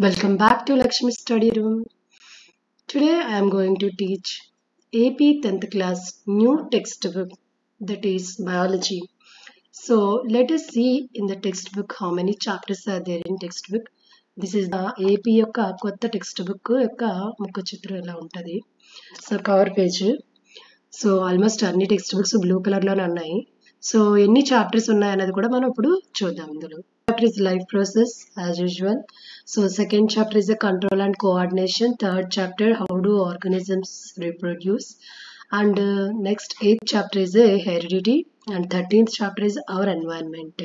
Welcome back to Lakshmi Study Room. Today I am going to teach AP 10th class new textbook, that is biology. So let us see in the textbook how many chapters are there in textbook. This is the AP యొక్క కొత్త textbook యొక్క ముఖ చిత్రం ఎలా ఉంటుంది. So cover page. So almost అన్ని text books blue colour లోనే ఉన్నాయి. సో ఎన్ని చాప్టర్స్ ఉన్నాయన్నది కూడా మనం ఇప్పుడు చూద్దాం. ఇందులో chapter is life process as usual. So second chapter is the control and coordination. Third chapter, how do organisms reproduce, and next 8th chapter is heredity, and 13th chapter is our environment.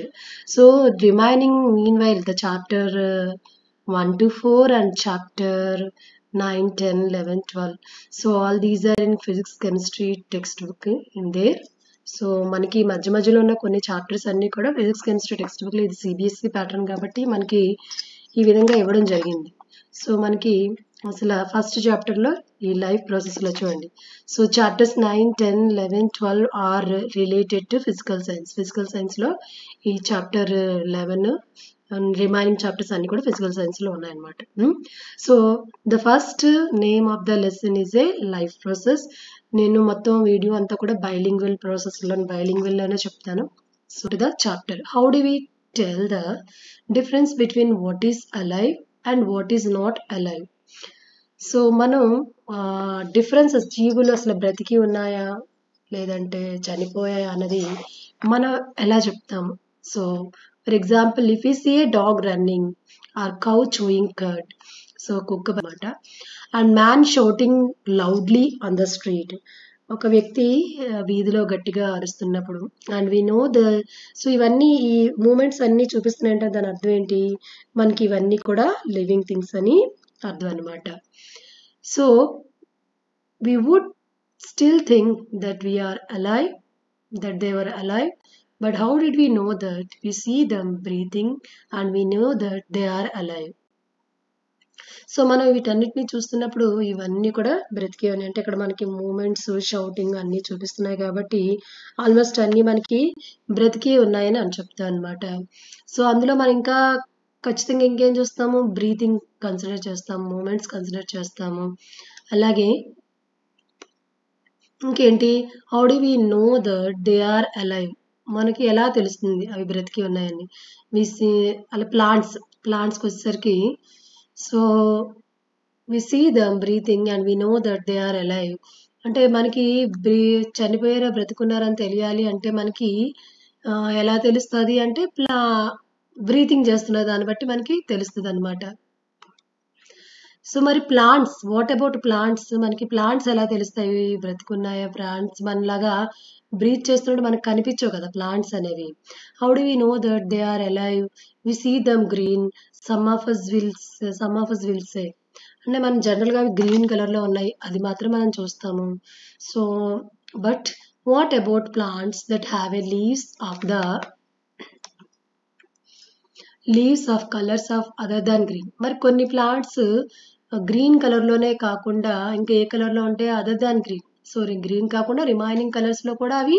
So remaining meanwhile the chapter 1 to 4 and chapter 9, 10, 11, 12. So all these are in physics chemistry textbook in there. So మనకి మధ్య మధ్యలో ఉన్న కొన్ని chapters అన్నీ కూడా physics chemistry text బుక్లో, ఇది CBSE pattern కాబట్టి మనకి ఈ విధంగా ఇవ్వడం జరిగింది. సో మనకి అసలు ఫస్ట్ చాప్టర్లో ఈ లైఫ్ ప్రాసెస్లో చూడండి. So chapters 9, 10, 11, 12 are related to physical science. Physical సైన్స్లో ఈ చాప్టర్ 11 అండ్ రిమైనింగ్ చాప్టర్స్ అన్ని కూడా ఫిజికల్ సైన్స్లో ఉన్నాయన్నమాట. So the first name of the lesson is a life process. నేను మొత్తం వీడియో అంతా కూడా బైలింగ్వెల్లోనే చెప్తాను. So to the chapter, how do we tell the difference between what is alive and what is not alive. So మనం differences, జీవులు అసలు బ్రతికి ఉన్నాయా లేదంటే చనిపోయాయా అన్నది మనం ఎలా చెప్తాము. So for example, if you see a dog running or cow chewing curd, so కుక్క అన్నమాట, and man shouting loudly on the street, ఒక వ్యక్తి వీధిలో గట్టిగా అరుస్తున్నప్పుడు, and we know the, so ఇవన్నీ ఈ మూమెంట్స్ అన్నీ చూపిస్తున్నాయంటే దాని అర్థం ఏంటి, మనకి ఇవన్నీ కూడా లివింగ్ థింగ్స్ అని అర్థం అనమాట. So we would still think that we're alive, that they were alive, but how did we know that we see them breathing and we know that they are alive. So మనం వీటన్నిటిని చూస్తున్నప్పుడు ఇవన్నీ కూడా బ్రతికే ఉన్నాయి, అంటే ఇక్కడ మనకి మూమెంట్స్, షౌటింగ్ అన్నీ చూపిస్తున్నాయి కాబట్టి ఆల్మోస్ట్ అన్నీ మనకి బ్రతికే ఉన్నాయని అని చెప్తాం అనమాట. సో అందులో మనం ఇంకా ఖచ్చితంగా ఇంకేం చూస్తాము, బ్రీతింగ్ కన్సిడర్ చేస్తాము, మూమెంట్స్ కన్సిడర్ చేస్తాము. అలాగే ఇంకేంటి, how do we know that they are alive, మనకి ఎలా తెలుస్తుంది అవి బ్రతికి ఉన్నాయని. అలా ప్లాంట్స్కి వచ్చేసరికి, so we see them breathing and we know that they are alive. అంటే మనకి చనిపోయారా బ్రతుకున్నారని తెలియాలి అంటే మనకి ఎలా తెలుస్తుంది అంటే బ్రీతింగ్ చేస్తున్న దాన్ని బట్టి మనకి తెలుస్తుంది అనమాట. సో మరి ప్లాంట్స్, వాట్ అబౌట్ ప్లాంట్స్, మనకి ప్లాంట్స్ ఎలా తెలుస్తాయి బ్రతుకున్నాయా, ప్లాంట్స్ మనలాగా బ్రీత్ చేస్తున్నట్టు మనకు కనిపించవు కదా ప్లాంట్స్ అనేవి. How do we know that they are alive, we see them green, some of us will say, అంటే మనం జనరల్గా గ్రీన్ కలర్లో ఉన్నాయి అది మాత్రం మనం చూస్తాము. So but what about plants that have a leaves of colours of other than green. మరి కొన్ని ప్లాంట్స్ గ్రీన్ కలర్లోనే కాకుండా ఇంకా ఏ కలర్లో ఉంటాయి, other than green. So green కాకుండా రిమైనింగ్ కలర్స్లో కూడా అవి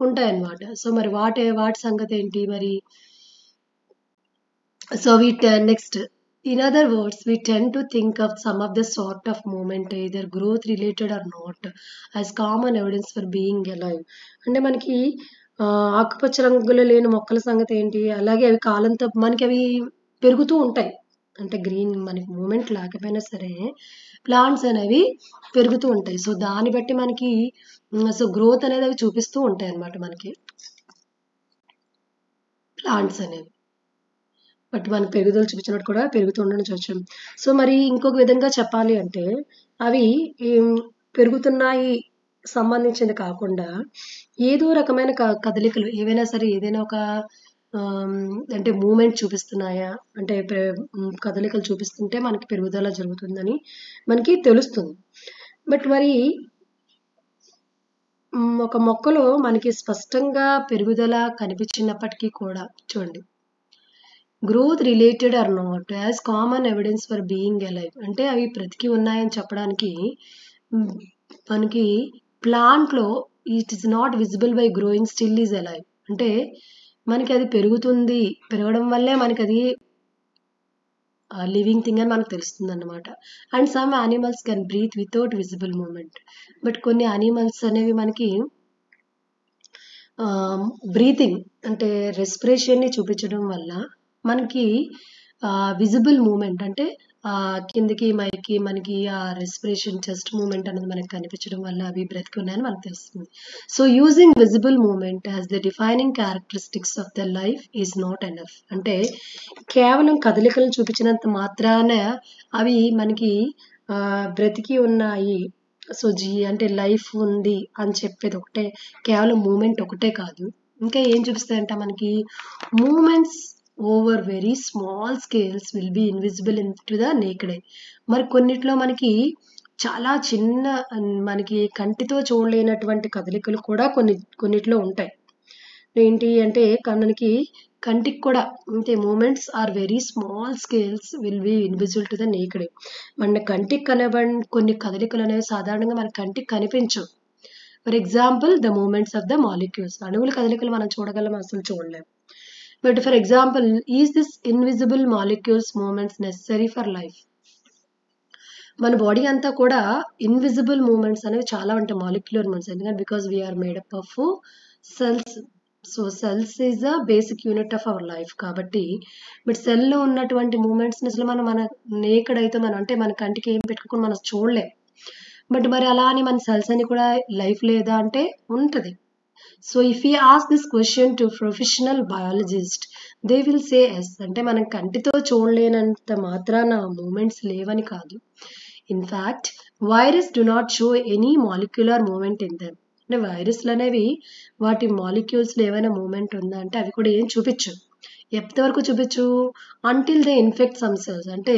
ఉంటాయి అన్నమాట. సో మరి వాటి సంగతి ఏంటి మరి. So next, in other words, we tend to think of some of the sort of movement, either growth related or not, as common evidence for being alive. అంటే మనకి ఆకుపచ్చ రంగులో లేని మొక్కల సంగతి ఏంటి, అలాగే అవి కాలంతో మనకి అవి పెరుగుతూ ఉంటాయి, అంటే గ్రీన్ మనకి మూమెంట్ లేకపోయినా సరే ప్లాంట్స్ అనేవి పెరుగుతూ ఉంటాయి. సో దాన్ని బట్టి మనకి సో గ్రోత్ అనేది అవి చూపిస్తూ ఉంటాయి అన్నమాట మనకి ప్లాంట్స్ అనేవి, బట్ మనకు పెరుగుదల చూపించినట్టు కూడా పెరుగుతూ ఉండడం చూడొచ్చు. సో మరి ఇంకొక విధంగా చెప్పాలి అంటే అవి పెరుగుతున్నాయి సంబంధించింది కాకుండా ఏదో రకమైన కదలికలు ఏవైనా సరే, ఏదైనా ఒక అంటే మూమెంట్ చూపిస్తున్నాయా, అంటే కదలికలు చూపిస్తుంటే మనకి పెరుగుదల జరుగుతుందని మనకి తెలుస్తుంది. బట్ మరి ఒక మొక్కలో మనకి స్పష్టంగా పెరుగుదల కనిపించినప్పటికీ కూడా చూడండి, growth related are not, as common evidence for being alive, అంటే అవి బ్రతికి ఉన్నాయని చెప్పడానికి మనకి ప్లాంట్లో it is not visible by growing still is alive, అంటే మనకి అది పెరగడం వల్లే మనకి అది లివింగ్ థింగ్ అని మనకు తెలుస్తుంది అన్నమాట. And some animals can breathe without visible movement. But కొన్ని యానిమల్స్ అనేవి మనకి బ్రీతింగ్ అంటే రెస్పిరేషన్ని చూపించడం వల్ల మనకి విజిబుల్ మూమెంట్ అంటే కిందకి మైకి మనకి ఆ రెస్పిరేషన్ చెస్ట్ మూమెంట్ అనేది మనకి కనిపించడం వల్ల అవి బ్రతికి ఉన్నాయని మనకు తెలుస్తుంది. So using visible movement as the defining characteristics of the life is not enough. అంటే కేవలం కదలికలను చూపించినంత మాత్రాన అవి మనకి బ్రతికి ఉన్నాయి, సో అంటే లైఫ్ ఉంది అని చెప్పేది ఒకటే, కేవలం మూమెంట్ ఒకటే కాదు. ఇంకా ఏం చూపిస్తాయంట మనకి, movements over very small scales will be invisible in to the naked eye. మరి కొన్నిట్లో మనకి చాలా చిన్న మనకి కంటితో చూడలేనటువంటి కదలికలు కూడా కొన్నిట్లో ఉంటాయి. ఏంటి అంటే మనకి కంటికి కూడా అంటే movements are very small scales will be invisible to the naked eye. మన కంటికి కనబడి కొన్ని కదలికలు అనేవి సాధారణంగా మన కంటికి కనిపించవు. For example the movements of the molecules. అణువుల కదలికలు మనం చూడగలం, అసలు చూడలేము. But for example, is this invisible molecules movements necessary for life? మన బాడీ అంతా కూడా ఇన్విజిబుల్ మూమెంట్స్ అనేవి చాలా ఉంటాయి, మాలిక్యులర్ మూమెంట్స్. ఎందుకంటే because we're made up of cells. So cells is a basic unit of our life కాబట్టి. బట్ సెల్లో ఉన్నటువంటి మూమెంట్స్ని అసలు మన నేకెడ్ అయితే మనం అంటే మన కంటికి ఏం పెట్టుకుని మనం చూడలేం. బట్ మరి అలా అని మన సెల్స్ అని కూడా లైఫ్ లేదా అంటే ఉంటుంది. So if you ask this question to professional biologist, they will say yes. అంటే మనం కంటితో చూడలేనంత మాత్రాన మూమెంట్స్ లేవని కాదు. In fact virus do not show any molecular movement in them. అంటే వైరస్లు అనేవి వాటి మాలిక్యూల్స్లో ఏమైనా మూమెంట్ ఉందా అంటే అవి కూడా ఏం చూపించు. ఎంతవరకు చూపించు? Until they infect some cells. అంటే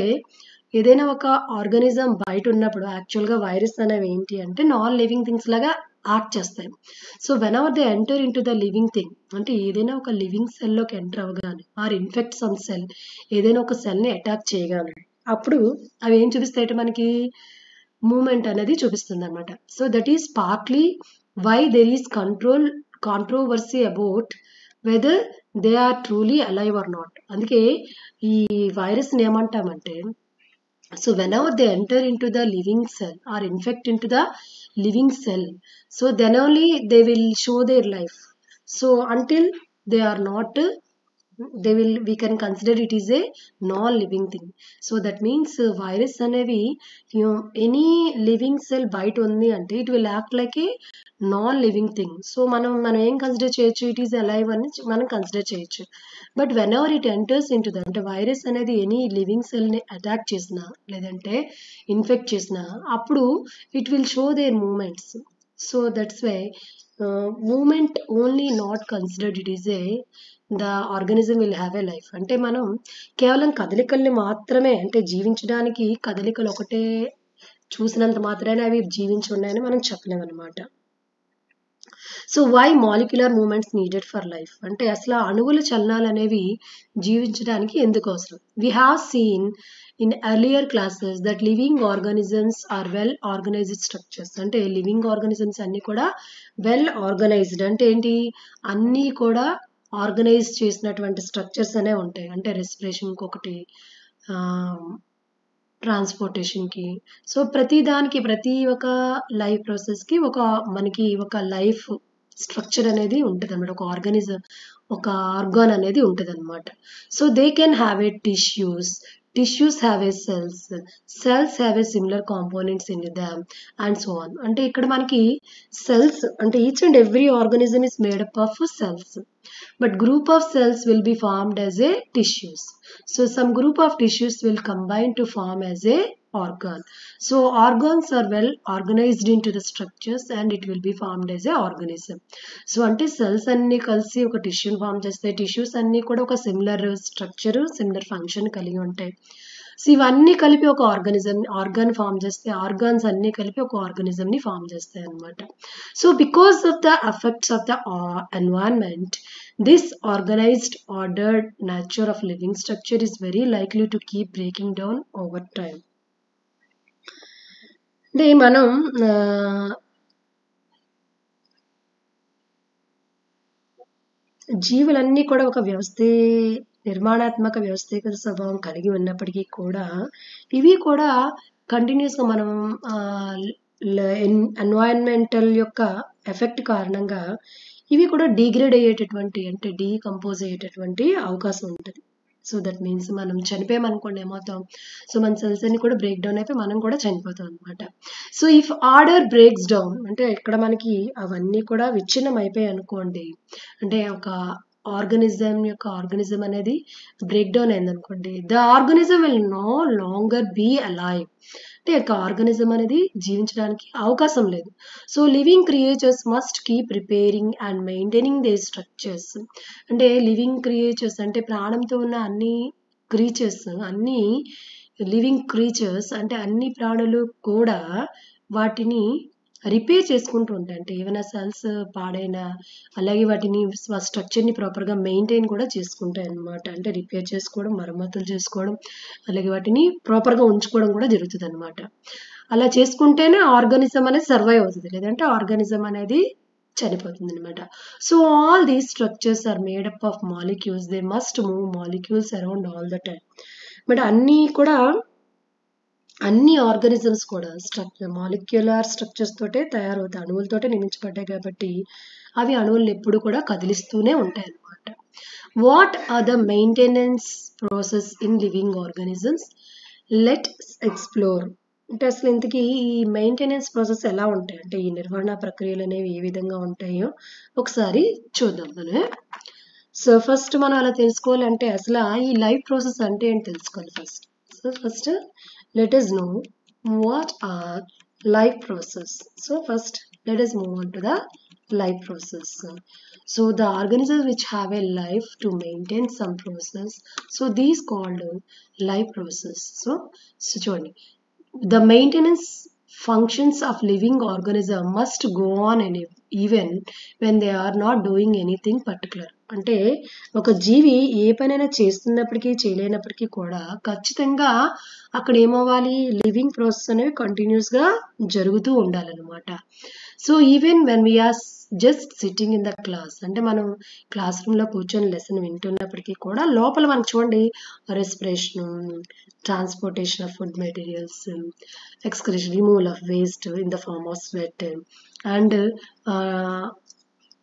ఏదైనా ఒక ఆర్గానిజం బయట ఉన్నప్పుడు యాక్చువల్గా వైరస్ అనేవి ఏంటి అంటే నాన్ లివింగ్ థింగ్స్ లాగా యాక్ట్ చేస్తాయి. So when ever they enter in to the living thing, అంటే ఏదైనా ఒక లివింగ్ సెల్లోకి ఎంటర్ అవ్వగానే ఆర్ ఇన్ఫెక్ట్ సమ్ సెల్, ఏదైనా ఒక సెల్ని అటాక్ చేయగానే అప్పుడు అవి ఏం చూపిస్తాయి మనకి, మూమెంట్ అనేది చూపిస్తుంది అనమాట. So that is partly why there is controversy about whether they are truly alive or not. అందుకే ఈ వైరస్ని ఏమంటామంటే, so whenever they enter into the living cell or infect into the living cell, so then only they will show their life. So until they are not, we can consider it is a non-living thing. So that means virus అనేవి any living cell బయట ఉంది అంటే it will act like a non-living thing. So మనం ఏం consider చేయొచ్చు, it is alive అని మనం consider చేయొచ్చు. But whenever it enters in to the, అంటే వైరస్ అనేది ఎనీ లివింగ్ సెల్ని అటాక్ చేసినా లేదంటే ఇన్ఫెక్ట్ చేసినా అప్పుడు it will show their movements. So that's why movement only not considered it is a the organism will have a life. అంటే మనం కేవలం కదలికల్ని మాత్రమే, అంటే జీవించడానికి కదలికలు ఒకటే చూసినంత మాత్రమే అవి జీవించి ఉన్నాయని మనం చెప్పలేము అనమాట. So why molecular movements needed for life? అంటే అసలు అణువుల చలనాలు అనేవి జీవించడానికి ఎందుకు అవసరం? We have seen in earlier classes that living organisms are well organized structures. అంటే లివింగ్ ఆర్గానిజమ్స్ అన్నీ కూడా వెల్ ఆర్గనైజ్డ్ అంటే ఏంటి, అన్నీ కూడా ఆర్గనైజ్ చేసినటువంటి స్ట్రక్చర్స్ అనే ఉంటాయి. అంటే రెస్పిరేషన్కి ఒకటి, ట్రాన్స్పోర్టేషన్కి. సో ప్రతి దానికి, ప్రతి ఒక్క లైఫ్ ప్రాసెస్కి మనకి ఒక లైఫ్ స్ట్రక్చర్ అనేది ఉంటుంది అనమాట. ఒక ఆర్గాన్ అనేది ఉంటుంది అనమాట. So they can have a tissues have a cells have a similar components in them and so on. అంటే ఇక్కడ మనకి సెల్స్ అంటే each and every organism is made up of cells, but group of cells will be formed as a tissues. So some group of tissues will combine to form as a organ. So organs are well organized into the structures and it will be formed as a organism. So అంటే cells అన్ని కలిసి ఒక టిష్యూని form చేస్తాయి. Tissues అన్ని కూడా ఒక similar structure, similar function కలిగి ఉంటాయి. సో ఇవన్నీ కలిపి ఒక ఆర్గాన్ ఫామ్ చేస్తే, ఆర్గాన్స్ అన్ని కలిపి ఒక ఆర్గానిజంని ఫామ్ చేస్తాయి అన్నమాట. So because of the effects of the environment, this organised ordered nature of living structure is very likely to keep breaking down over time. అంటే మనం జీవులన్నీ కూడా ఒక నిర్మాణాత్మక వ్యవస్థీకృత స్వభావం కలిగి ఉన్నప్పటికీ కూడా ఇవి కూడా కంటిన్యూస్గా మనం ఎన్వైరన్మెంటల్ యొక్క ఎఫెక్ట్ కారణంగా ఇవి కూడా డిగ్రేడ్ అయ్యేటటువంటి అంటే డీకంపోజ్ అయ్యేటటువంటి అవకాశం ఉంటుంది. సో దట్ మీన్స్ మనం చనిపోయామనుకోండి ఏమవుతాం, సో మన సెల్స్ అన్ని కూడా బ్రేక్ డౌన్ అయిపోయి మనం కూడా చనిపోతాం అనమాట. So if order breaks down అంటే ఇక్కడ మనకి అవన్నీ కూడా విచ్ఛిన్నం అయిపోయాయి అనుకోండి, అంటే ఒక ఆర్గనిజం అనేది బ్రేక్ డౌన్ అయింది అనుకోండి, the organism will no longer be alive అంటే ఒక ఆర్గనిజం అనేది జీవించడానికి అవకాశం లేదు. So living creatures must keep repairing and maintaining they structures అంటే లివింగ్ క్రియేచర్స్ అంటే ప్రాణంతో ఉన్న అన్ని లివింగ్ క్రీచర్స్ అంటే అన్ని ప్రాణులు కూడా వాటిని రిపేర్ చేసుకుంటూ ఉంటాయి. అంటే ఏమైనా సెల్స్ పాడైనా అలాగే వాటిని స్ట్రక్చర్ని ప్రాపర్గా మెయింటైన్ కూడా చేసుకుంటాయి అన్నమాట. అంటే రిపేర్ చేసుకోవడం, మరమ్మతులు చేసుకోవడం, అలాగే వాటిని ప్రాపర్గా ఉంచుకోవడం కూడా జరుగుతుంది అనమాట. అలా చేసుకుంటేనే ఆర్గానిజం అనేది సర్వైవ్ అవుతుంది, లేదంటే ఆర్గానిజం అనేది చనిపోతుంది అనమాట. So all these structures are made up of molecules, they must move molecules around all the time. But అన్ని ఆర్గానిజమ్స్ కూడా మాలిక్యులర్ స్ట్రక్చర్స్ తోటే తయారవుతాయి, అణువులతోటే నిర్మించబడ్డాయి కాబట్టి అవి అణువులు ఎప్పుడు కూడా కదిలిస్తూనే ఉంటాయి అన్నమాట. What are the maintenance process in living organisms? Let explore. అంటే అసలు ఇంతకీ ఈ మెయింటెనెన్స్ ప్రాసెస్ ఎలా ఉంటాయి, అంటే ఈ నిర్వహణ ప్రక్రియలు అనేవి ఏ విధంగా ఉంటాయో ఒకసారి చూద్దాం మనం. సో ఫస్ట్ మనం అలా తెలుసుకోవాలంటే అసలు ఈ లైఫ్ ప్రాసెస్ అంటే ఏంటి తెలుసుకోవాలి first. So first let us know what are life process. So first let us move on to the life process. So the organisms which have a life to maintain some process, so these called life process. So చూడండి, the maintenance functions of living organism must go on and even when they are not doing anything particular. అంటే ఒక జీవి ఏ పనైనా చేస్తున్నప్పటికీ చేయలేనప్పటికీ కూడా ఖచ్చితంగా అక్కడ ఏమవ్వాలి, living process అనేవి కంటిన్యూస్గా జరుగుతూ ఉండాలన్నమాట. So even when we're just sitting in the class అంటే మనం క్లాస్ రూమ్లో కూర్చొని లెసన్ వింటున్నప్పటికీ కూడా లోపల మనకు చూడండి respiration, transportation of food materials, excretion, removal of waste in the form of sweat, and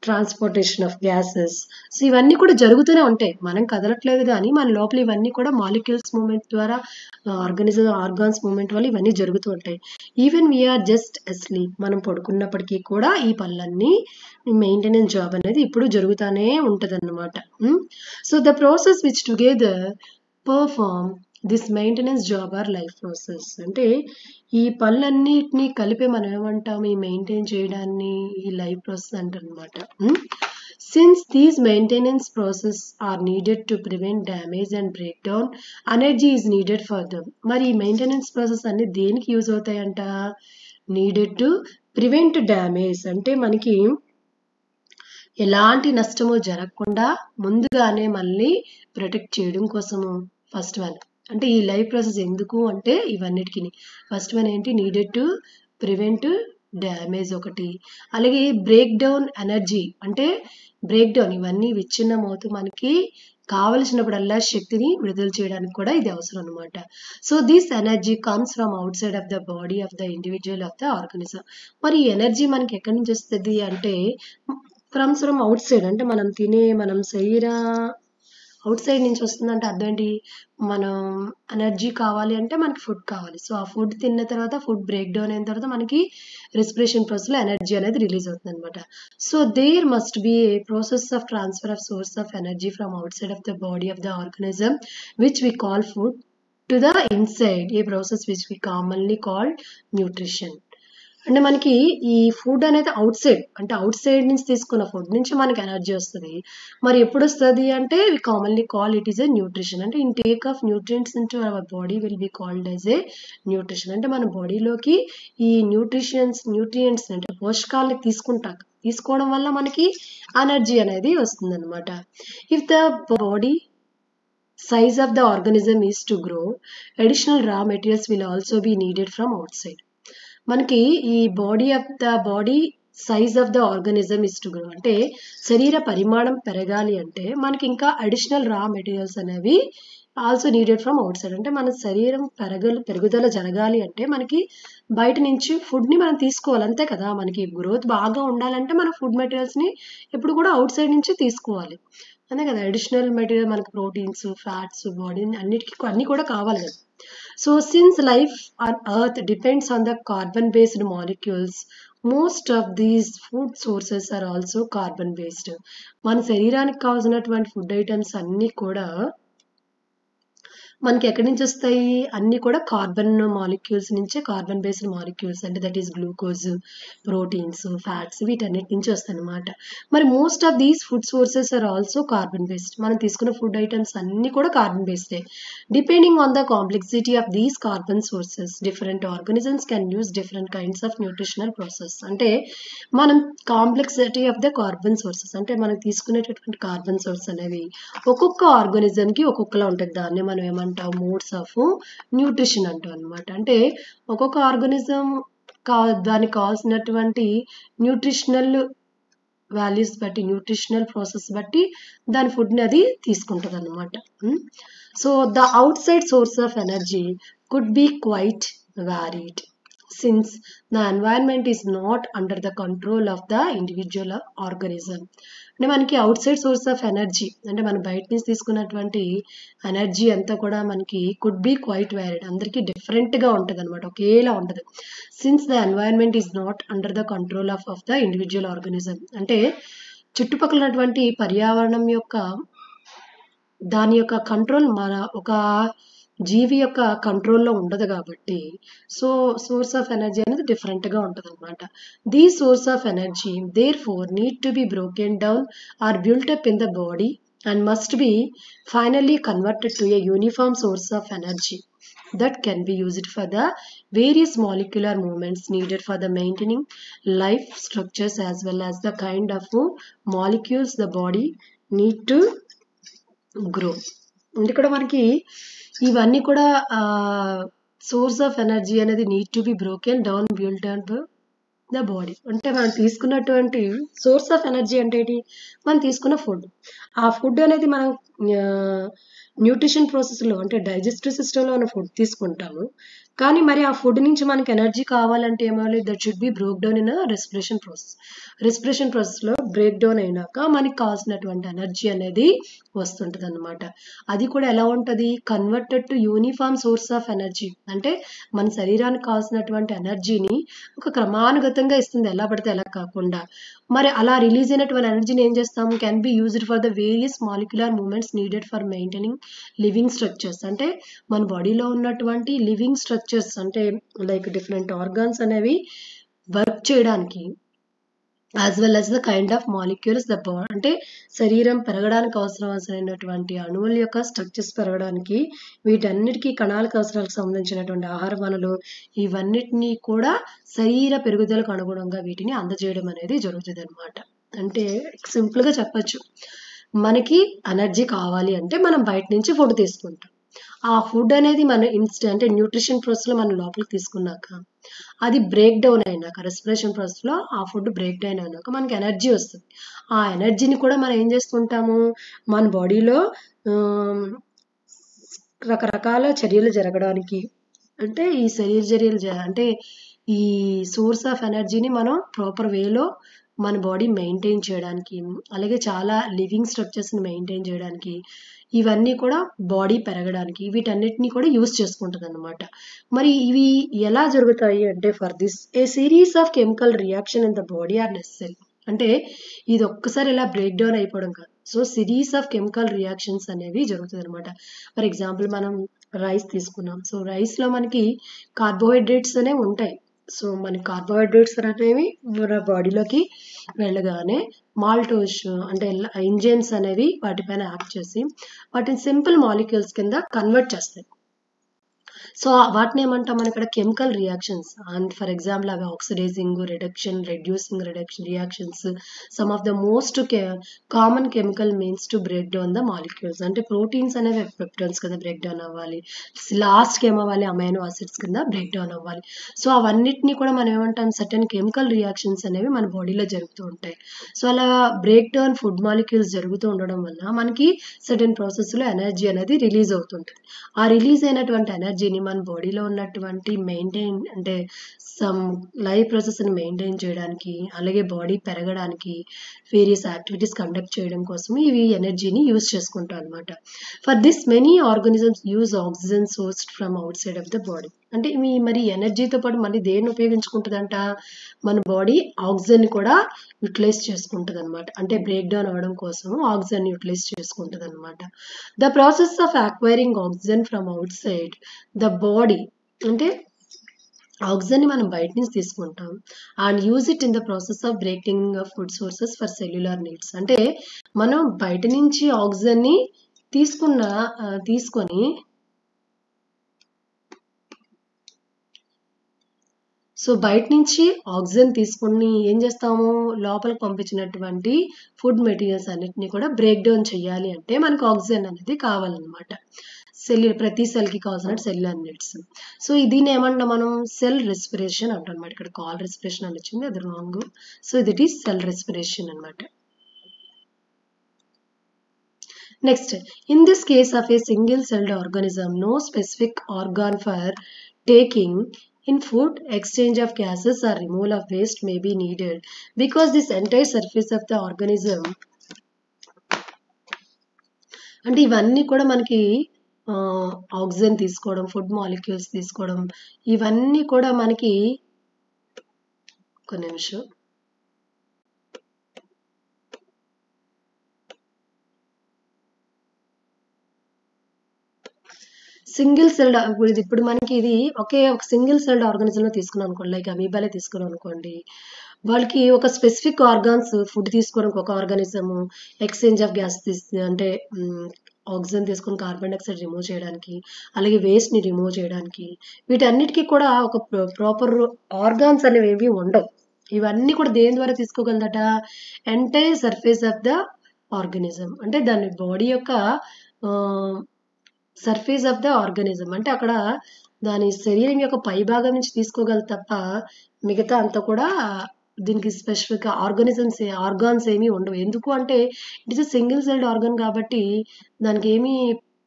transportation of gases. So ఇవన్నీ కూడా జరుగుతూనే ఉంటాయి, మనం కదలట్లేదు కానీ మన లోపల ఇవన్నీ కూడా మాలిక్యూల్స్ మూమెంట్ ద్వారా ఆర్గాన్స్ మూమెంట్ వల్ల ఇవన్నీ జరుగుతూ ఉంటాయి. ఈవెన్ వీఆర్ జస్ట్ అస్లీప్, మనం పడుకున్నప్పటికీ కూడా ఈ పనులన్నీ మెయింటెనెన్స్ జాబ్ అనేది ఇప్పుడు జరుగుతూనే ఉంటుంది అన్నమాట. So the process which together perform this maintenance job or life process. అంటే ఈ పనులన్నిటినీ కలిపి మనం ఏమంటాం, ఈ మెయింటైన్ చేయడాన్ని ఈ లైఫ్ ప్రాసెస్ అంటారనమాట. Since these maintenance process are needed to prevent damage and break down, energy is needed for them. మరి ఈ మెయింటెనెన్స్ ప్రాసెస్ అన్ని దేనికి యూజ్ అవుతాయంట? నీడెడ్ టు ప్రివెంట్ డ్యామేజ్ అంటే మనకి ఎలాంటి నష్టము జరగకుండా ముందుగానే మళ్ళీ ప్రొటెక్ట్ చేయడం కోసము. ఫస్ట్ వన్ అంటే ఈ లైఫ్ ప్రాసెస్ ఎందుకు అంటే ఇవన్నిటికి ఫస్ట్ వన్ ఏంటి, నీడెడ్ టు ప్రివెంట్ డ్యామేజ్ ఒకటి, అలాగే బ్రేక్ డౌన్ ఎనర్జీ అంటే బ్రేక్ డౌన్ ఇవన్నీ విచ్ఛిన్నం అవుతూ మనకి కావలసినప్పుడల్లా శక్తిని విడుదల చేయడానికి కూడా ఇది అవసరం అనమాట. So this energy comes from outside of the body of the individual of the organism. మరి ఈ ఎనర్జీ మనకి ఎక్కడి నుంచి వస్తుంది అంటే ఫ్రమ్ అవుట్ సైడ్, అంటే మనం శరీర అవుట్ సైడ్ నుంచి వస్తుందంటే అర్థం ఏంటి, మనం ఎనర్జీ కావాలి అంటే మనకి ఫుడ్ కావాలి. సో ఆ ఫుడ్ తిన్న తర్వాత ఫుడ్ బ్రేక్ డౌన్ అయిన తర్వాత మనకి రెస్పిరేషన్ ప్రాసెస్లో ఎనర్జీ అనేది రిలీజ్ అవుతుంది అనమాట. So there must be a process of transfer of source of energy from outside of the body of the organism which we call food to the inside, a process which we commonly called nutrition. అంటే మనకి ఈ food అనేది outside, అంటే outside నుంచి తీసుకున్న food నుంచి మనకి energy వస్తుంది. మరి ఎప్పుడు వస్తుంది అంటే we commonly call it is a nutrition. అంటే intake of nutrients into our body will be called as a nutrition. అంటే మన బాడీలోకి ఈ న్యూట్రియంట్స్ అంటే పోషకాలని తీసుకోవడం వల్ల మనకి ఎనర్జీ అనేది వస్తుంది అనమాట. If the body size of the organism is to grow, additional raw materials will also be needed from outside. మనకి ఈ body size of the organism is to grow. అంటే శరీర పరిమాణం పెరగాలి అంటే మనకి ఇంకా అడిషనల్ రా మెటీరియల్స్ అనేవి also needed from outside. అంటే మన శరీరం పెరుగుదల జరగాలి అంటే మనకి బయట నుంచి ఫుడ్ని మనం తీసుకోవాలి, అంతే కదా. మనకి గ్రోత్ బాగా ఉండాలంటే మన ఫుడ్ మెటీరియల్స్ని ఎప్పుడు కూడా అవుట్ సైడ్ నుంచి తీసుకోవాలి, అంతే కదా. అడిషనల్ మెటీరియల్ మనకి ప్రోటీన్స్, ఫ్యాట్స్, బాడీ అన్ని కూడా కావాలి కదా. So since life on earth depends on the carbon based molecules, most of these food sources are also carbon based. మన శరీరానికి కావాల్సినటువంటి ఫుడ్ ఐటమ్స్ అన్నీ కూడా మనకి ఎక్కడి నుంచి వస్తాయి? అన్ని కూడా కార్బన్ మాలిక్యూల్స్ నుంచే, కార్బన్ బేస్డ్ మాలిక్యూల్స్ అంటే that is glucose, proteins, fats, వీటన్నిటి నుంచి వస్తాయి అనమాట. మరి most of these food sources are also carbon based. మనం తీసుకున్న ఫుడ్ ఐటమ్స్ అన్ని కూడా కార్బన్ బేస్డే. Depending on the complexity of these carbon sources, different organisms can use different kinds of nutritional process. అంటే మనం complexity of the carbon sources అంటే మనం తీసుకునేటటువంటి కార్బన్ సోర్స్ అనేవి ఒక్కొక్క ఆర్గానిజంకి ఒక్కొక్కలా ఉంటుంది. దాన్ని మనం ఏమంటాం? మోడ్స్ ఆఫ్ న్యూట్రిషన్ అంటాం అనమాట. అంటే ఒక్కొక్క ఆర్గానిజం దానికి కావాల్సినటువంటి న్యూట్రిషనల్ వాల్యూస్ బట్టి, న్యూట్రిషనల్ ప్రాసెస్ బట్టి దాని ఫుడ్ని అది తీసుకుంటుంది అనమాట. So the outside source of energy could be quite varied since the environment is not under the control of the individual organism. అంటే మనకి out side source of energy అంటే మనం బయట నుంచి తీసుకున్నటువంటి ఎనర్జీ అంతా కూడా మనకి కుడ్ బి క్వైట్ వ్యారీడ్, అందరికీ డిఫరెంట్గా ఉంటుంది అనమాట, ఒకేలా ఉంటుంది. Since the environment is not under the control of the individual organism. అంటే చుట్టుపక్కల ఉన్నటువంటి పర్యావరణం యొక్క దాని యొక్క కంట్రోల్ మన ఒక జీవి యొక్క కంట్రోల్లో ఉండదు కాబట్టి సో సోర్స్ ఆఫ్ ఎనర్జీ అనేది డిఫరెంట్గా ఉంటుంది అనమాట. The source of energy therefore need to be broken down or built up in the body and must be finally converted to a uniform source of energy that can be used for the various molecular movements needed for the maintaining life structures as well as the kind of molecules the body need to grow. ఇక్కడ మనకి ఇవన్నీ కూడా source of energy అనేది need to be broken down built up the body. అంటే మనం తీసుకున్నటువంటి source of energy అంటే ఏంటి? మనం తీసుకున్న ఫుడ్. ఆ ఫుడ్ అనేది మనం న్యూట్రిషన్ ప్రాసెస్లో అంటే డైజెస్టివ్ సిస్టంలో ఉన్న ఫుడ్ తీసుకుంటాము. కానీ మరి ఆ ఫుడ్ నుంచి మనకి ఎనర్జీ కావాలంటే ఏమవ్వాలి? That should be broke down in respiration process. Respiration ప్రాసెస్లో బ్రేక్ డౌన్ అయినాక మనకి కావాల్సినటువంటి ఎనర్జీ అనేది వస్తుంటుంది అనమాట. అది కూడా ఎలా ఉంటుంది? Converted to uniform source of energy. అంటే మన శరీరానికి కావాల్సినటువంటి ఎనర్జీని ఒక క్రమానుగతంగా ఇస్తుంది, ఎలా పడితే ఎలా కాకుండా. మరి అలా రిలీజ్ అయినటువంటి ఎనర్జీని ఏం చేస్తాము? Can be used for the various molecular movements needed for maintaining living structures. అంటే మన బాడీలో ఉన్నటువంటి లివింగ్ స్ట్రక్చర్స్ అంటే లైక్ డిఫరెంట్ ఆర్గాన్స్ అనేవి వర్క్ చేయడానికి as well as the kind of molecules the అంటే శరీరం పెరగడానికి అవసరమైనటువంటి అణువుల యొక్క స్ట్రక్చర్స్ పెరగడానికి, వీటన్నిటికీ కణాలకు అవసరాలకు సంబంధించినటువంటి ఆహార వనరులు ఇవన్నిటినీ కూడా శరీర పెరుగుదలకు అనుగుణంగా వీటిని అందజేయడం అనేది జరుగుతుంది అనమాట. అంటే సింపుల్గా చెప్పచ్చు, మనకి ఎనర్జీ కావాలి అంటే మనం బయట నుంచి ఫుడ్ తీసుకుంటాం. ఆ ఫుడ్ అనేది మన అంటే న్యూట్రిషన్ ప్రాసెస్లో మనం లోపలికి తీసుకున్నాక అది బ్రేక్ డౌన్ అయినాక రెస్పిరేషన్ ప్రాసెస్లో ఆ ఫుడ్ బ్రేక్ డౌన్ అయినాక మనకి ఎనర్జీ వస్తుంది. ఆ ఎనర్జీని కూడా మనం ఏం చేస్తుంటాము? మన బాడీలో రకరకాల చర్యలు జరగడానికి అంటే ఈ శరీర చర్యలు అంటే ఈ సోర్స్ ఆఫ్ ఎనర్జీని మనం ప్రాపర్ వేలో మన బాడీ మెయింటైన్ చేయడానికి, అలాగే చాలా లివింగ్ స్ట్రక్చర్స్ని మెయింటైన్ చేయడానికి, ఇవన్నీ కూడా బాడీ పెరగడానికి వీటన్నిటిని కూడా యూజ్ చేసుకుంటుంది అనమాట. మరి ఇవి ఎలా జరుగుతాయి అంటే for this a series of chemical reaction in the body are necessary. అంటే ఇది ఒక్కసారి ఇలా బ్రేక్ డౌన్ అయిపోవడం కాదు, so series of chemical reactions అనేవి జరుగుతుంది అనమాట. ఫర్ ఎగ్జాంపుల్ మనం రైస్ తీసుకున్నాం, సో రైస్లో మనకి కార్బోహైడ్రేట్స్ అనేవి ఉంటాయి. సో మన కార్బోహైడ్రేట్స్ అనేవి మన బాడీలోకి వెళ్ళగానే మాల్టోస్ అంటే ఎంజైమ్స్ అనేవి వాటిపైన యాక్ట్ చేసి వాటిని సింపుల్ మాలిక్యూల్స్ కింద కన్వర్ట్ చేస్తాయి. సో వాటిని ఏమంటాం మనం ఇక్కడ chemical reactions. And for example అవి oxidising, reduction, reducing reactions, some of the most common chemical means to break down the molecules. అంటే ప్రోటీన్స్ అనేవి పెప్టోన్స్ కింద బ్రేక్ డౌన్ అవ్వాలి, లాస్ట్కి ఏమవ్వాలి, అమైనో ఆసిడ్స్ కింద బ్రేక్ డౌన్ అవ్వాలి. సో అవన్నిటిని కూడా మనం ఏమంటాం, సర్టెన్ కెమికల్ రియాక్షన్స్ అనేవి మన బాడీలో జరుగుతూ ఉంటాయి. సో అలా బ్రేక్ డౌన్ ఫుడ్ మాలిక్యూల్స్ జరుగుతూ ఉండడం వల్ల మనకి సర్టెన్ ప్రాసెస్లో ఎనర్జీ అనేది రిలీజ్ అవుతుంటుంది. ఆ రిలీజ్ అయినటువంటి ఎనర్జీని మన బాడీలో ఉన్నటువంటి మెయింటైన్ అంటే సమ్ లైఫ్ ప్రాసెస్ని మెయింటైన్ చేయడానికి, అలాగే బాడీ పెరగడానికి, వేరియస్ యాక్టివిటీస్ కండక్ట్ చేయడం కోసం ఇవి ఎనర్జీని యూజ్ చేసుకుంటాం అనమాట. For this many organisms use oxygen sourced from outside of the body. అంటే మరి ఎనర్జీతో పాటు మళ్ళీ దేన్ని ఉపయోగించుకుంటుందంట, మన బాడీ ఆక్సిజన్ కూడా యూటిలైజ్ చేసుకుంటుంది అనమాట. అంటే బ్రేక్ డౌన్ అవ్వడం కోసం ఆక్సిజన్ యూటిలైజ్ చేసుకుంటుంది అనమాట. The process of acquiring oxygen from out side the body, అంటే ఆక్సిజన్ ని మనం బయట నుంచి తీసుకుంటాం and use it in the process of breaking of food sources for cellular needs. అంటే మనం బయట నుంచి ఆక్సిజన్ ని తీసుకొని సో బయట నుంచి ఆక్సిజన్ తీసుకుని ఏం చేస్తాము, లోపలికి పంపించినటువంటి ఫుడ్ మెటీరియల్స్ అన్నిటిని కూడా బ్రేక్ డౌన్ చేయాలి అంటే మనకు ఆక్సిజన్ అనేది కావాలన్నమాట. ప్రతి సెల్కి కావాల్సిన సెల్యులార్ నీడ్స్. సో దీన్ని ఏమంటాం మనం, సెల్ రెస్పిరేషన్ అంటాం అనమాట. ఇక్కడ కాల్ రెస్పిరేషన్ అని వచ్చింది, అది wrong. So it is cell respiration అనమాట. Next, in this case of a single celled organism, no specific organ for taking in food, exchange of gases or removal of waste may be needed because this entire surface of the organism, అంటే ఇవన్నీ కూడా మనకి oxygen తీసుకోవడం, food molecules తీసుకోవడం, ఇవన్నీ కూడా మనకి ఒక నిమిషం సింగిల్ సెల్డ్, ఇప్పుడు మనకి ఇది ఒక సింగిల్ సెల్డ్ ఆర్గానిజంలో తీసుకున్నాం అనుకోండి, లైక్ అమీబాలే తీసుకున్నాం అనుకోండి, వాళ్ళకి ఒక స్పెసిఫిక్ ఆర్గాన్స్ ఫుడ్ తీసుకోవడానికి ఒక ఆర్గానిజము, ఎక్స్చేంజ్ ఆఫ్ గ్యాస్ అంటే ఆక్సిజన్ తీసుకొని కార్బన్ డైఆక్సైడ్ రిమూవ్ చేయడానికి, అలాగే వేస్ట్ని రిమూవ్ చేయడానికి, వీటన్నిటికీ కూడా ఒక ప్రాపర్ ఆర్గాన్స్ అనేవి ఏవి ఉండవు. ఇవన్నీ కూడా దేని ద్వారా తీసుకోగలదట, entire surface of the organism, అంటే దాని బాడీ యొక్క సర్ఫేస్ ఆఫ్ ద ఆర్గానిజం, అంటే అక్కడ దాని శరీరం యొక్క పై భాగం నుంచి తీసుకోగలదు తప్ప మిగతా అంతా కూడా దీనికి స్పెసిఫిక్ ఆర్గాన్స్ ఏమీ ఉండవు. ఎందుకు అంటే it is single celled organ కాబట్టి దానికి ఏమీ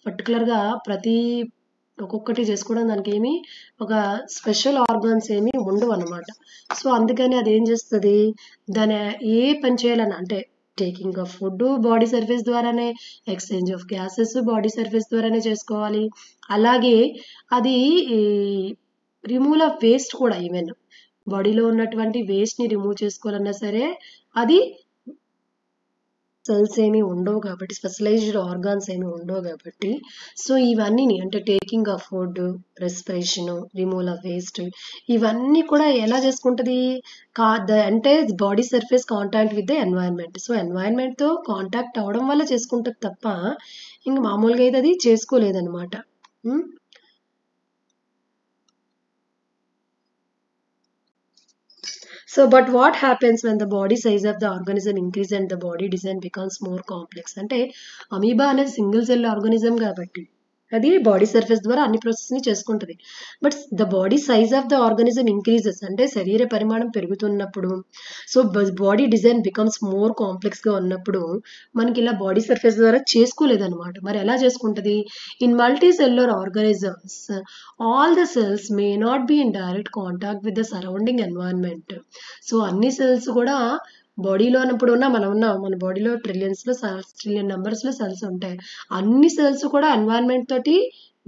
పర్టికులర్గా ఒక్కొక్కటి చేసుకోవడం దానికి ఏమీ ఒక స్పెషల్ ఆర్గాన్స్ ఏమీ ఉండవు అనమాట. సో అందుకని అది ఏం చేస్తుంది, దాని ఏ పని చేయాలని అంటే taking of food body surface ద్వారానే, exchange of gases body surface ద్వారానే చేసుకోవాలి, అలాగే అది రిమూవల్ ఆఫ్ వేస్ట్ కూడా, ఈవెన్ బాడీలో ఉన్నటువంటి వేస్ట్ని రిమూవ్ చేసుకోవాలన్నా సరే అది సెల్స్ ఏమీ ఉండవు కాబట్టి, స్పెషలైజ్డ్ ఆర్గాన్స్ ఏమీ ఉండవు కాబట్టి, సో ఇవన్నీ అంటే taking of food, respiration, removal of waste, ఇవన్నీ కూడా ఎలా చేసుకుంటుంది, అంటే body surface contact with the environment. So ఎన్వైరన్మెంట్తో కాంటాక్ట్ అవ్వడం వల్ల చేసుకుంటుంది తప్ప ఇంక మామూలుగా అయితే అది చేసుకోలేదన్నమాట. So, but what happens when the body size of the organism increases and the body design becomes more complex? అంటే అమీబా అనేది సింగిల్ సెల్ ఆర్గానిజం కాబట్టి అది బాడీ సర్ఫేస్ ద్వారా అన్ని ప్రాసెస్ని చేసుకుంటుంది. But the body size of the organism increases, అంటే శరీర పరిమాణం పెరుగుతున్నప్పుడు, so body design becomes more కాంప్లెక్స్గా ఉన్నప్పుడు మనకి ఇలా బాడీ సర్ఫేస్ ద్వారా చేసుకోలేదన్నమాట. మరి ఎలా చేసుకుంటుంది, in multi cellular organisms all the cells may not be in direct contact with the surrounding environment. So అన్ని సెల్స్ కూడా బాడీలో ఉన్నప్పుడు మన బాడీలో ట్రిలియన్ నెంబర్స్లో సెల్స్ ఉంటాయి. అన్ని సెల్స్ కూడా ఎన్వైరన్మెంట్ తోటి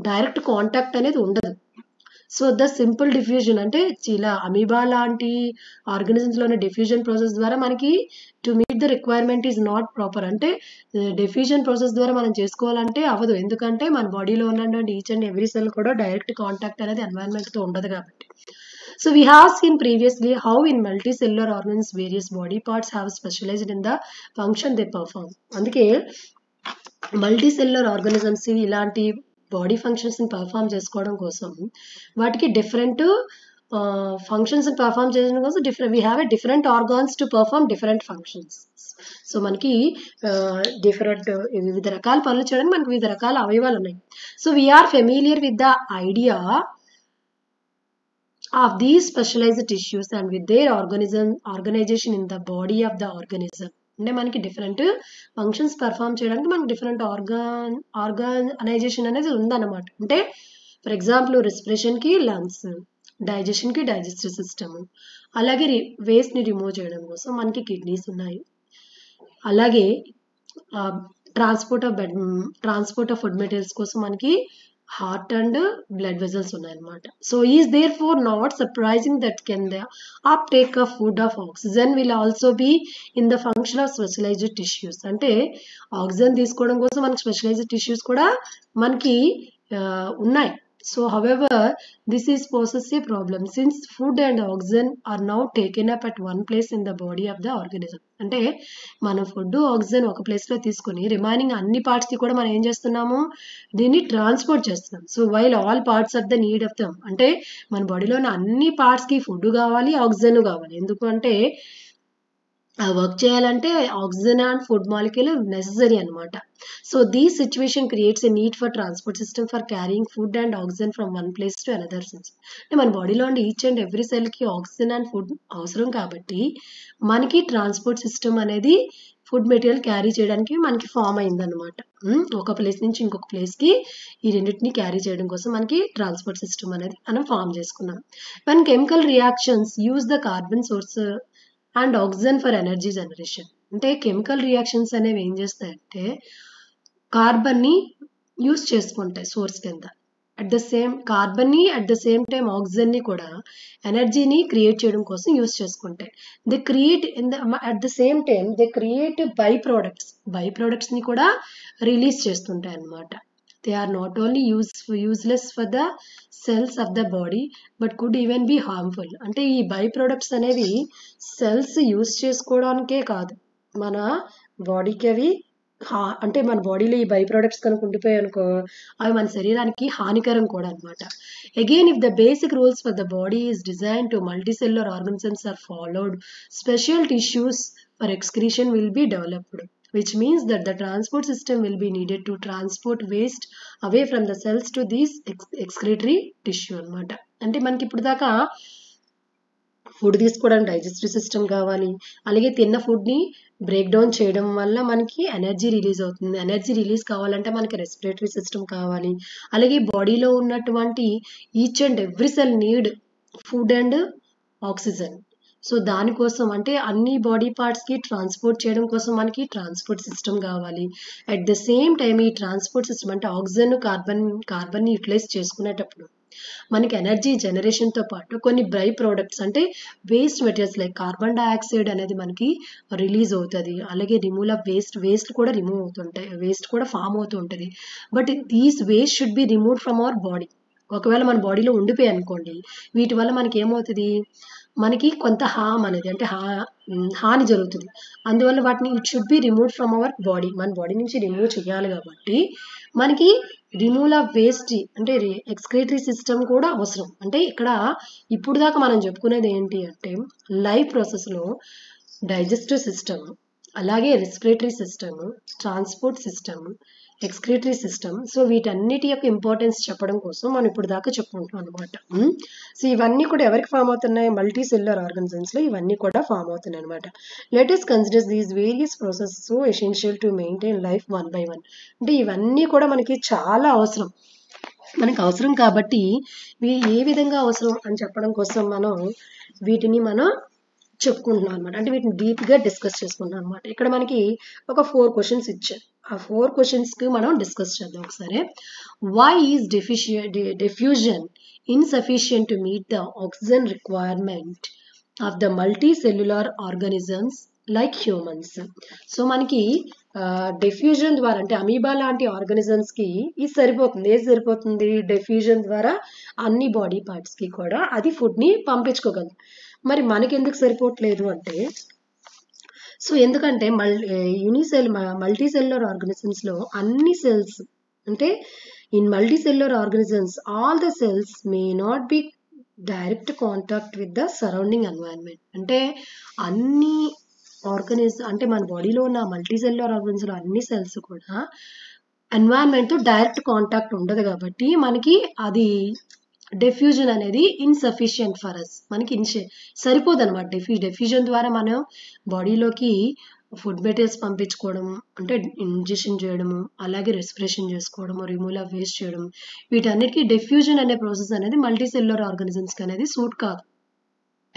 డైరెక్ట్ కాంటాక్ట్ అనేది ఉండదు. సో ద సింపుల్ డిఫ్యూజన్, అంటే ఇలా అమీబా లాంటి ఆర్గానిజమ్స్లోని డిఫ్యూజన్ ప్రాసెస్ ద్వారా మనకి to meet the requirement is not proper, అంటే డిఫ్యూజన్ ప్రాసెస్ ద్వారా మనం చేసుకోవాలంటే అవ్వదు. ఎందుకంటే మన బాడీలో ఉన్నటువంటి ఈచ్ అండ్ ఎవ్రీ సెల్ కూడా డైరెక్ట్ కాంటాక్ట్ అనేది ఎన్వైరన్మెంట్తో ఉండదు కాబట్టి. So we have seen previously how in multicellular organisms various body parts have specialized in the function they perform. అందుకే మల్టీసెల్యులర్ ఆర్గానిజమ్స్ ఇలాంటి బాడీ ఫంక్షన్స్ని పర్ఫామ్ చేసుకోవడం కోసం వాటికి డిఫరెంట్ ఫంక్షన్స్ని పర్ఫామ్ చేయడం కోసం we have a different organs to perform different functions. So మనకి డిఫరెంట్ వివిధ రకాల పనులు చేయడానికి మనకి వివిధ రకాల అవయవాలు ఉన్నాయి. So we're familiar with the idea of these specialized tissues and with their organization in the body of the organism. అంటే మనకి డిఫరెంట్ ఫంక్షన్స్ పర్ఫామ్ చేయడానికి మనకి డిఫరెంట్ ఆర్గనైజేషన్ అనేది ఉందన్నమాట. అంటే ఫర్ ఎగ్జాంపుల్ రెస్పిరేషన్కి లంగ్స్, డైజెషన్కి డైజెస్టివ్ సిస్టమ్, అలాగే వేస్ట్ని రిమూవ్ చేయడం కోసం మనకి కిడ్నీస్ ఉన్నాయి. అలాగే ట్రాన్స్పోర్ట్ ఆఫ్ ఫుడ్ మెటీరియల్స్ కోసం మనకి హార్ట్ అండ్ బ్లడ్ వెజల్స్ ఉన్నాయన్నమాట. So is therefore not surprising that can the uptake of food of oxygen will also be in the function of specialized tissues. అంటే oxygen తీసుకోవడం కోసం మనకి specialised tissues కూడా మనకి ఉన్నాయి. So however, this is poses a problem since food and oxygen are now taken up at one place in the body of the organism. అంటే మనం food oxygen ఒక ప్లేస్లో తీసుకొని రిమైనింగ్ అన్ని పార్ట్స్కి కూడా మనం ఏం చేస్తున్నాము, దీన్ని ట్రాన్స్పోర్ట్ చేస్తున్నాం. So while all parts of the need of them, అంటే మన బాడీలోని అన్ని పార్ట్స్కి ఫుడ్ కావాలి, ఆక్సిజన్ కావాలి. ఎందుకు అంటే ఆ వర్క్ చేయాలంటే oxygen and food molecule necessary అనమాట. So these situation creates a need for transport system for carrying food and oxygen from one place to another sense. అంటే మన బాడీలో ఉండే ఈచ్ అండ్ ఎవ్రీ సెల్కి ఆక్సిజన్ అండ్ ఫుడ్ అవసరం కాబట్టి మనకి transport system అనేది ఫుడ్ మెటీరియల్ క్యారీ చేయడానికి మనకి ఫామ్ అయిందనమాట. ఒక ప్లేస్ నుంచి ఇంకొక ప్లేస్కి ఈ రెండింటిని క్యారీ చేయడం కోసం మనకి ట్రాన్స్పోర్ట్ సిస్టమ్ అనేది మనం ఫామ్ చేసుకున్నాం. One chemical reactions use the carbon source and oxygen for energy generation. అంటే కెమికల్ రియాక్షన్స్ అనేవి ఏం చేస్తాయంటే కార్బన్ని యూజ్ చేసుకుంటాయి సోర్స్ కింద, అట్ ద సేమ్ టైం ఆక్సిజన్ని కూడా ఎనర్జీని క్రియేట్ చేయడం కోసం యూజ్ చేసుకుంటాయి. They create at the same time they create by ప్రొడక్ట్స్ని కూడా రిలీజ్ చేస్తుంటాయి అన్నమాట. They are not only useless for the cells of the body but could even be harmful. అంటే ఈ బై ప్రొడక్ట్స్ అనేవి సెల్స్ యూజ్ చేసుకోవడానికే కాదు, మన బాడీకి అవి అంటే మన బాడీలో ఈ బై ప్రొడక్ట్స్ కనుక ఉండిపోయాయి అనుకో అవి మన శరీరానికి హానికరం కూడా అనమాట. Again if the basic rules for the body is design to multicellular organisms are followed, special tissues for excretion will be developed, which means that the transport system will be needed to transport waste away from the cells to these excretory tissue అనమాట. అంటే మనకి ఇప్పుడు దాకా food తీసుకోవడానికి digestive system కావాలి, అలాగే తిన్న ఫుడ్ని బ్రేక్ డౌన్ చేయడం వల్ల మనకి ఎనర్జీ రిలీజ్ అవుతుంది. ఎనర్జీ రిలీజ్ కావాలంటే మనకి రెస్పిరేటరీ సిస్టమ్ కావాలి, అలాగే బాడీలో ఉన్నటువంటి each and every cell need food and oxygen. So దానికోసం అంటే అన్ని బాడీ పార్ట్స్కి ట్రాన్స్పోర్ట్ చేయడం కోసం మనకి ట్రాన్స్పోర్ట్ సిస్టమ్ కావాలి. అట్ ద సేమ్ టైం ఈ ట్రాన్స్పోర్ట్ సిస్టమ్ అంటే ఆక్సిజన్ కార్బన్ని యూటిలైజ్ చేసుకునేటప్పుడు మనకి ఎనర్జీ జనరేషన్తో పాటు కొన్ని బై ప్రోడక్ట్స్ అంటే waste materials like carbon dioxide అనేది మనకి రిలీజ్ అవుతుంది. అలాగే రిమూవల్ ఆఫ్ వేస్ట్ కూడా రిమూవ్ అవుతుంటాయి, వేస్ట్ కూడా ఫామ్ అవుతూ ఉంటుంది. But these waste should be removed from our body. ఒకవేళ మన బాడీలో ఉండిపోయాయి అనుకోండి, వీటి వల్ల మనకి ఏమవుతుంది, మనకి కొంత హామ్ అనేది అంటే హాని జరుగుతుంది. అందువల్ల వాటిని it should be remove from our body, మన బాడీ నుంచి రిమూవ్ చేయాలి కాబట్టి మనకి రిమూవల్ ఆఫ్ వేస్ట్ అంటే ఎక్స్క్రీటరీ సిస్టమ్ కూడా అవసరం. అంటే ఇక్కడ ఇప్పుడు దాకా మనం చెప్పుకునేది ఏంటి అంటే లైఫ్ ప్రాసెస్లో డైజెస్టివ్ సిస్టమ్, అలాగే respiratory system, transport system, excretory system. So వీటన్నిటి యొక్క ఇంపార్టెన్స్ చెప్పడం కోసం మనం ఇప్పుడు దాకా చెప్పుకుంటున్నాం అనమాట. సో ఇవన్నీ కూడా ఎవరికి ఫామ్ అవుతున్నాయి, మల్టీ సెల్యులర్ ఆర్గనిజమ్స్లో ఇవన్నీ కూడా ఫామ్ అవుతున్నాయి అనమాట. Let us consider these various process so essential to maintain life one by one. అంటే ఇవన్నీ కూడా మనకి చాలా అవసరం, మనకి అవసరం కాబట్టి ఏ విధంగా అవసరం అని చెప్పడం కోసం మనం వీటిని చెప్పుకుంటున్నాం అనమాట. అంటే వీటిని డీప్గా డిస్కస్ చేసుకుంటున్నాం అనమాట. ఇక్కడ మనకి ఒక 4 క్వశ్చన్స్ ఇచ్చారు. ఆ 4 క్వశ్చన్స్కి మనం డిస్కస్ చేద్దాం ఒకసారి. Why is diffusion insufficient to meet the oxygen requirement of the multicellular organisms like humans. So మనకి డిఫ్యూజన్ ద్వారా అంటే అమీబా లాంటి ఆర్గానిజమ్స్కి ఇది సరిపోతుంది. ఏది సరిపోతుంది, డిఫ్యూజన్ ద్వారా అన్ని బాడీ పార్ట్స్కి కూడా అది ఫుడ్ని పంపించుకోగలదు. మరి మనకి ఎందుకు సరిపోవట్లేదు అంటే, సో ఎందుకంటే మల్టీ సెల్యులర్ ఆర్గానిజమ్స్లో అన్ని సెల్స్ అంటే In multicellular organisms, all the cells may not be direct contact with the surrounding environment. అంటే అన్ని అంటే మన బాడీలో ఉన్న మల్టీసెల్యులర్ ఆర్గనిజంలో అన్ని సెల్స్ కూడా ఎన్వైరన్మెంట్తో డైరెక్ట్ కాంటాక్ట్ ఉండదు కాబట్టి మనకి అది డెఫ్యూజన్ అనేది ఇన్సఫిషియంట్ ఫర్ అస్. మనకి సరిపోదు అనమాట. డెఫ్యూజన్ ద్వారా మనం బాడీలోకి ఫుడ్ మెటీరియల్స్ పంపించుకోవడం, అంటే ఇంజెక్షన్ చేయడము, అలాగే రెస్పిరేషన్ చేసుకోవడము, రిమూవల్ ఆఫ్ వేస్ట్ చేయడం, వీటన్నిటికీ డెఫ్యూజన్ అనే ప్రాసెస్ అనేది మల్టీసెల్యులర్ ఆర్గానిజమ్స్కి అనేది సూట్ కాదు.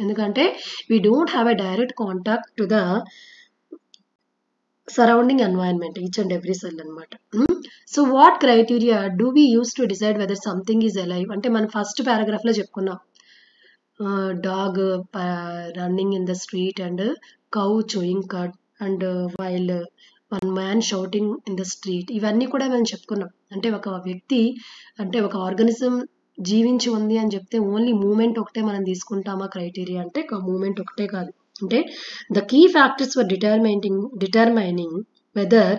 ఎందుకంటే we don't have a direct contact to the surrounding environment, each and every cell అనమాట. So what criteria do we use to decide whether something is alive? అంటే మనం ఫస్ట్ పారాగ్రాఫ్లో చెప్పుకున్నాం, dog running in the street and cow chewing cut and while one man shouting in the street. ఇవన్నీ కూడా మనం చెప్పుకున్నాం. అంటే ఒక వ్యక్తి, అంటే ఒక ఆర్గానిజం జీవించి ఉంది అని చెప్తే ఓన్లీ మూమెంట్ ఒకటే మనం తీసుకుంటామా క్రైటీరియా అంటే? మూమెంట్ ఒకటే కాదు. అంటే the key factors for determining whether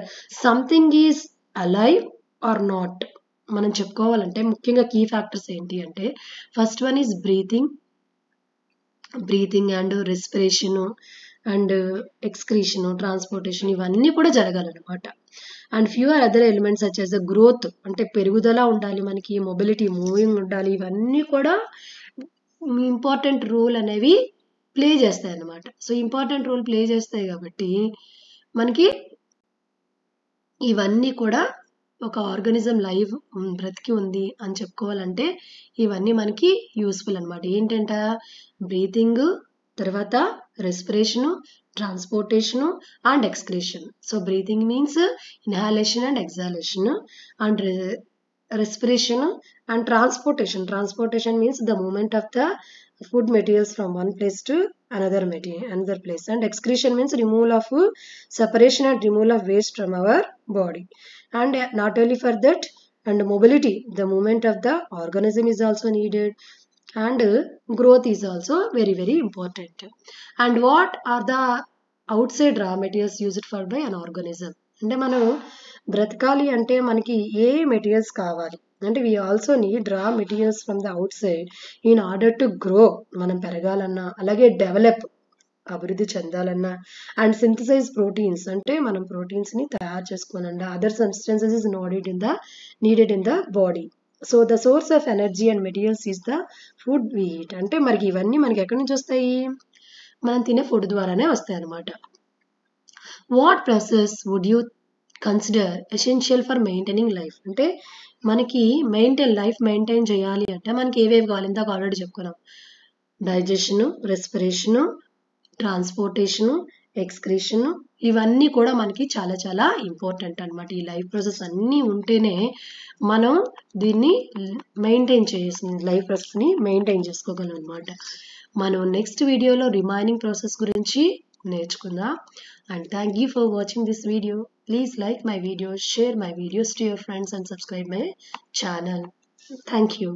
something is alive or not మనం చెప్పుకోవాలంటే ముఖ్యంగా కీ ఫ్యాక్టర్స్ ఏంటి అంటే, first one is breathing and respiration and excretion, transportation, ఇవన్నీ కూడా జరగాలన్నమాట. And few are other elements such as the growth, అంటే పెరుగుదల ఉండాలి మనకి, మొబిలిటీ, మూవింగ్ ఉండాలి, ఇవన్నీ కూడా ఇంపార్టెంట్ రోల్ అనేవి ప్లే చేస్తాయి అన్నమాట. సో ఇంపార్టెంట్ రోల్ ప్లే చేస్తాయి కాబట్టి మనకి ఇవన్నీ కూడా ఒక ఆర్గానిజం లైవ్ బ్రతికి ఉంది అని చెప్పుకోవాలంటే ఇవన్నీ మనకి యూస్ఫుల్ అనమాట. ఏంటంట? బ్రీతింగ్, తర్వాత respiration, transportation and excretion. So breathing means inhalation and exhalation, and respiration and transportation means the movement of the food materials from one place to another place, and excretion means removal of separation and removal of waste from our body. And not only for that, and mobility, the movement of the organism is also needed, and growth is also very very important. And what are the outside raw materials used for by an organism? అంటే మనం బ్రతకాలి అంటే మనకి ఏ materials కావాలి అంటే we also need raw materials from the outside in order to grow, మనం పెరగాలన్నా, అలాగే develop, అభివృద్ధి చెందాలన్నా, అండ్ సింథసైజ్ ప్రోటీన్స్, అంటే మనం ప్రోటీన్స్ ని తయారు చేసుకోవాలన్నా, other substances is needed in the body. So the source of energy and materials is the food we eat. అంటే మనకి ఇవన్నీ మనకి ఎక్కడి నుంచి వస్తాయి? మనం తినే ఫుడ్ ద్వారానే వస్తాయి అన్నమాట. What process would you consider essential for maintaining life? అంటే మనకి లైఫ్ మెయింటైన్ చేయాలి అంటే మనకి ఏవేవి కావాలి? ఇందాక ఆల్రెడీ చెప్పుకున్నాం, డైజెషను, రెస్పిరేషను, ట్రాన్స్పోర్టేషను, ఎక్స్క్రీషను, ఇవన్నీ కూడా మనకి చాలా చాలా ఇంపార్టెంట్ అనమాట. ఈ లైఫ్ ప్రాసెస్ అన్నీ ఉంటేనే మనం దీన్ని లైఫ్ ప్రాసెస్ని మెయింటైన్ చేసుకోగలం అనమాట. మనం నెక్స్ట్ వీడియోలో రిమైనింగ్ ప్రాసెస్ గురించి నేర్చుకుందాం. And thank you for watching this video. Please like my videos, share my videos to your friends and subscribe my channel. Thank you.